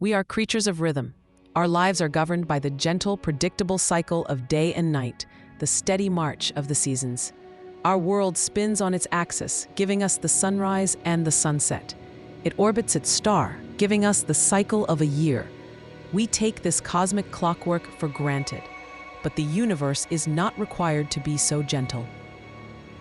We are creatures of rhythm. Our lives are governed by the gentle, predictable cycle of day and night, the steady march of the seasons. Our world spins on its axis, giving us the sunrise and the sunset. It orbits its star, giving us the cycle of a year. We take this cosmic clockwork for granted, but the universe is not required to be so gentle.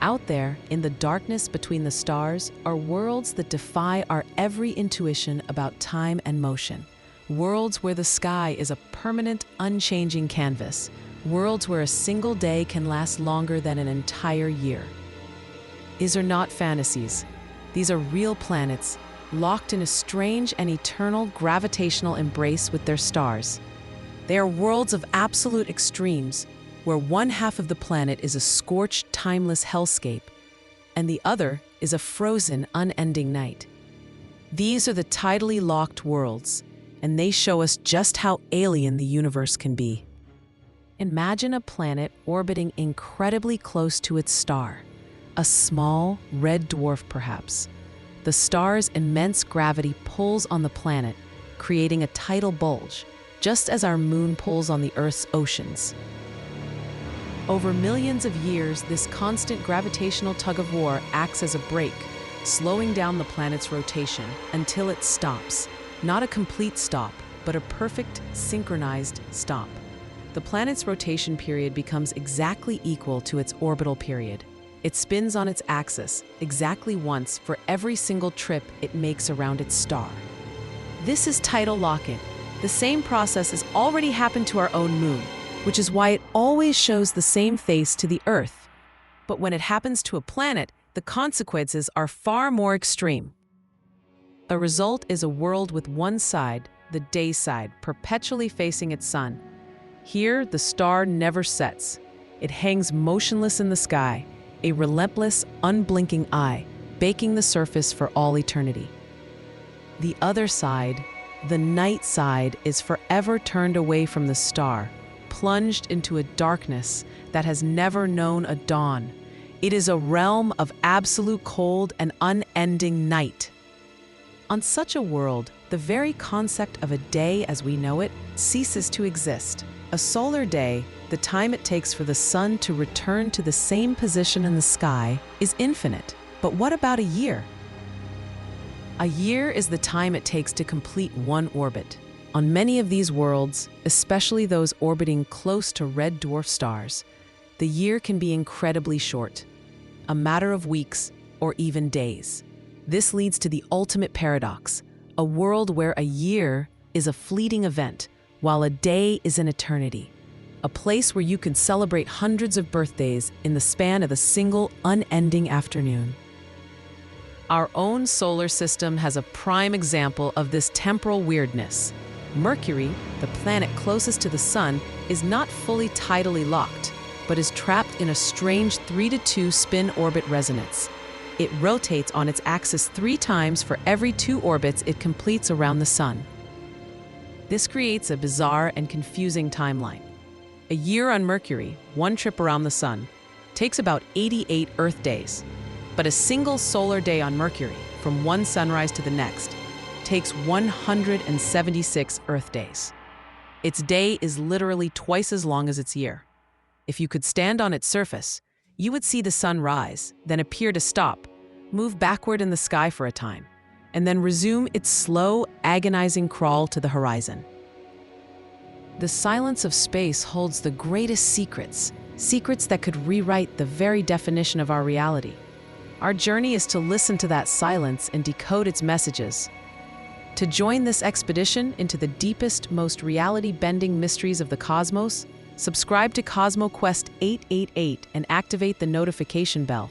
Out there, in the darkness between the stars, are worlds that defy our every intuition about time and motion. Worlds where the sky is a permanent, unchanging canvas. Worlds where a single day can last longer than an entire year. These are not fantasies. These are real planets, locked in a strange and eternal gravitational embrace with their stars. They are worlds of absolute extremes, where one half of the planet is a scorched, timeless hellscape, and the other is a frozen, unending night. These are the tidally locked worlds, and they show us just how alien the universe can be. Imagine a planet orbiting incredibly close to its star, a small, red dwarf perhaps. The star's immense gravity pulls on the planet, creating a tidal bulge, just as our moon pulls on the Earth's oceans. Over millions of years, this constant gravitational tug-of-war acts as a brake, slowing down the planet's rotation until it stops. Not a complete stop, but a perfect, synchronized stop. The planet's rotation period becomes exactly equal to its orbital period. It spins on its axis exactly once for every single trip it makes around its star. This is tidal lock-in. The same process has already happened to our own moon, which is why it always shows the same face to the Earth. But when it happens to a planet, the consequences are far more extreme. The result is a world with one side, the day side, perpetually facing its sun. Here, the star never sets. It hangs motionless in the sky, a relentless, unblinking eye, baking the surface for all eternity. The other side, the night side, is forever turned away from the star, plunged into a darkness that has never known a dawn. It is a realm of absolute cold and unending night. On such a world, the very concept of a day as we know it ceases to exist. A solar day, the time it takes for the sun to return to the same position in the sky, is infinite. But what about a year? A year is the time it takes to complete one orbit. On many of these worlds, especially those orbiting close to red dwarf stars, the year can be incredibly short, a matter of weeks or even days. This leads to the ultimate paradox, a world where a year is a fleeting event, while a day is an eternity. A place where you can celebrate hundreds of birthdays in the span of a single, unending afternoon. Our own solar system has a prime example of this temporal weirdness. Mercury, the planet closest to the Sun, is not fully tidally locked, but is trapped in a strange 3-to-2 spin-orbit resonance. It rotates on its axis 3 times for every 2 orbits it completes around the Sun. This creates a bizarre and confusing timeline. A year on Mercury, 1 trip around the Sun, takes about 88 Earth days. But a single solar day on Mercury, from one sunrise to the next, takes 176 Earth days. Its day is literally twice as long as its year. If you could stand on its surface, you would see the sun rise, then appear to stop, move backward in the sky for a time, and then resume its slow, agonizing crawl to the horizon. The silence of space holds the greatest secrets, secrets that could rewrite the very definition of our reality. Our journey is to listen to that silence and decode its messages. To join this expedition into the deepest, most reality-bending mysteries of the cosmos, subscribe to CosmoQuest 888 and activate the notification bell.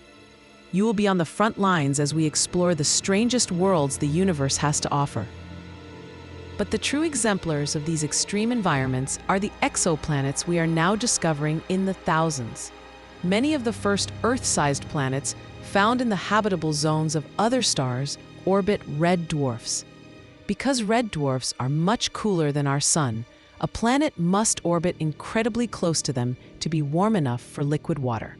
You will be on the front lines as we explore the strangest worlds the universe has to offer. But the true exemplars of these extreme environments are the exoplanets we are now discovering in the thousands. Many of the first Earth-sized planets found in the habitable zones of other stars orbit red dwarfs. Because red dwarfs are much cooler than our Sun, a planet must orbit incredibly close to them to be warm enough for liquid water.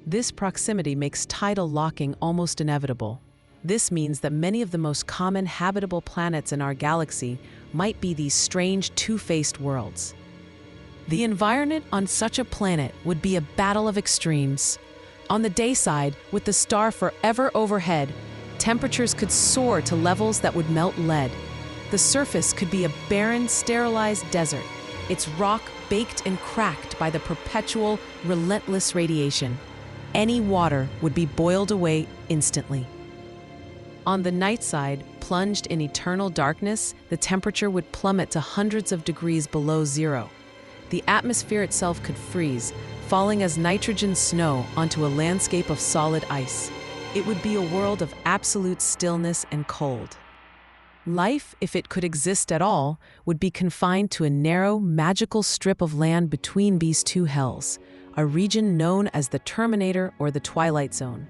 This proximity makes tidal locking almost inevitable. This means that many of the most common habitable planets in our galaxy might be these strange two-faced worlds. The environment on such a planet would be a battle of extremes. On the day side, with the star forever overhead, temperatures could soar to levels that would melt lead. The surface could be a barren, sterilized desert, its rock baked and cracked by the perpetual, relentless radiation. Any water would be boiled away instantly. On the night side, plunged in eternal darkness, the temperature would plummet to hundreds of degrees below zero. The atmosphere itself could freeze, falling as nitrogen snow onto a landscape of solid ice. It would be a world of absolute stillness and cold. Life, if it could exist at all, would be confined to a narrow, magical strip of land between these two hells, a region known as the Terminator or the Twilight Zone.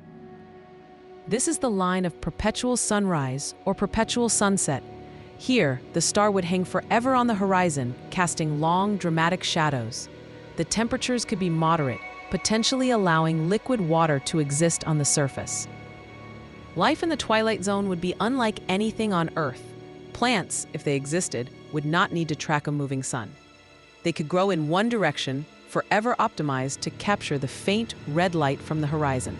This is the line of perpetual sunrise or perpetual sunset. Here, the star would hang forever on the horizon, casting long, dramatic shadows. The temperatures could be moderate, potentially allowing liquid water to exist on the surface. Life in the Twilight Zone would be unlike anything on Earth. Plants, if they existed, would not need to track a moving sun. They could grow in one direction, forever optimized to capture the faint red light from the horizon.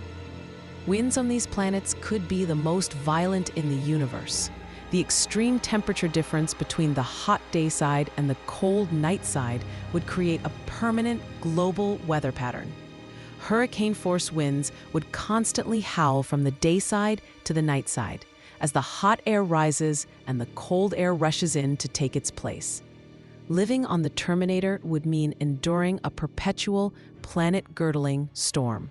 Winds on these planets could be the most violent in the universe. The extreme temperature difference between the hot day side and the cold night side would create a permanent global weather pattern. Hurricane-force winds would constantly howl from the day side to the night side as the hot air rises and the cold air rushes in to take its place. Living on the Terminator would mean enduring a perpetual, planet-girdling storm.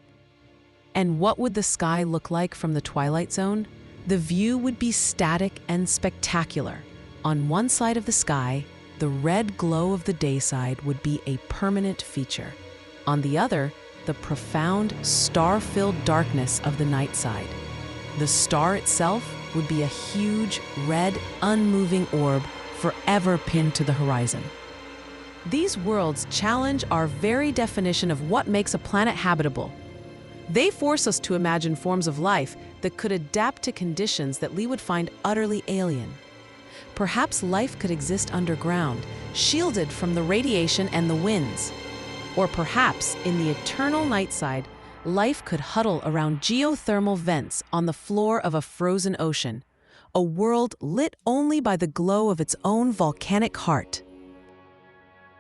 And what would the sky look like from the Twilight Zone? The view would be static and spectacular. On one side of the sky, the red glow of the day side would be a permanent feature. On the other, the profound, star-filled darkness of the night side. The star itself would be a huge, red, unmoving orb forever pinned to the horizon. These worlds challenge our very definition of what makes a planet habitable. They force us to imagine forms of life that could adapt to conditions that we would find utterly alien. Perhaps life could exist underground, shielded from the radiation and the winds. Or perhaps, in the eternal night side, life could huddle around geothermal vents on the floor of a frozen ocean, a world lit only by the glow of its own volcanic heart.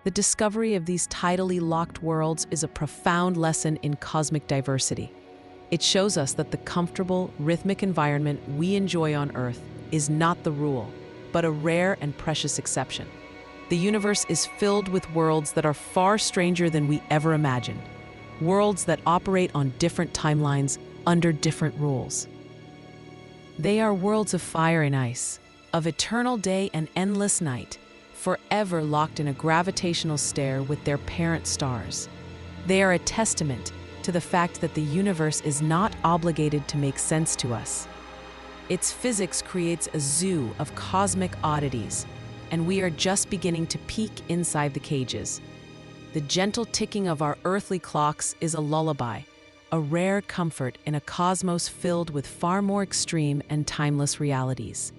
The discovery of these tidally locked worlds is a profound lesson in cosmic diversity. It shows us that the comfortable, rhythmic environment we enjoy on Earth is not the rule, but a rare and precious exception. The universe is filled with worlds that are far stranger than we ever imagined. Worlds that operate on different timelines under different rules. They are worlds of fire and ice, of eternal day and endless night, forever locked in a gravitational stare with their parent stars. They are a testament to the fact that the universe is not obligated to make sense to us. Its physics creates a zoo of cosmic oddities, and we are just beginning to peek inside the cages. The gentle ticking of our earthly clocks is a lullaby, a rare comfort in a cosmos filled with far more extreme and timeless realities.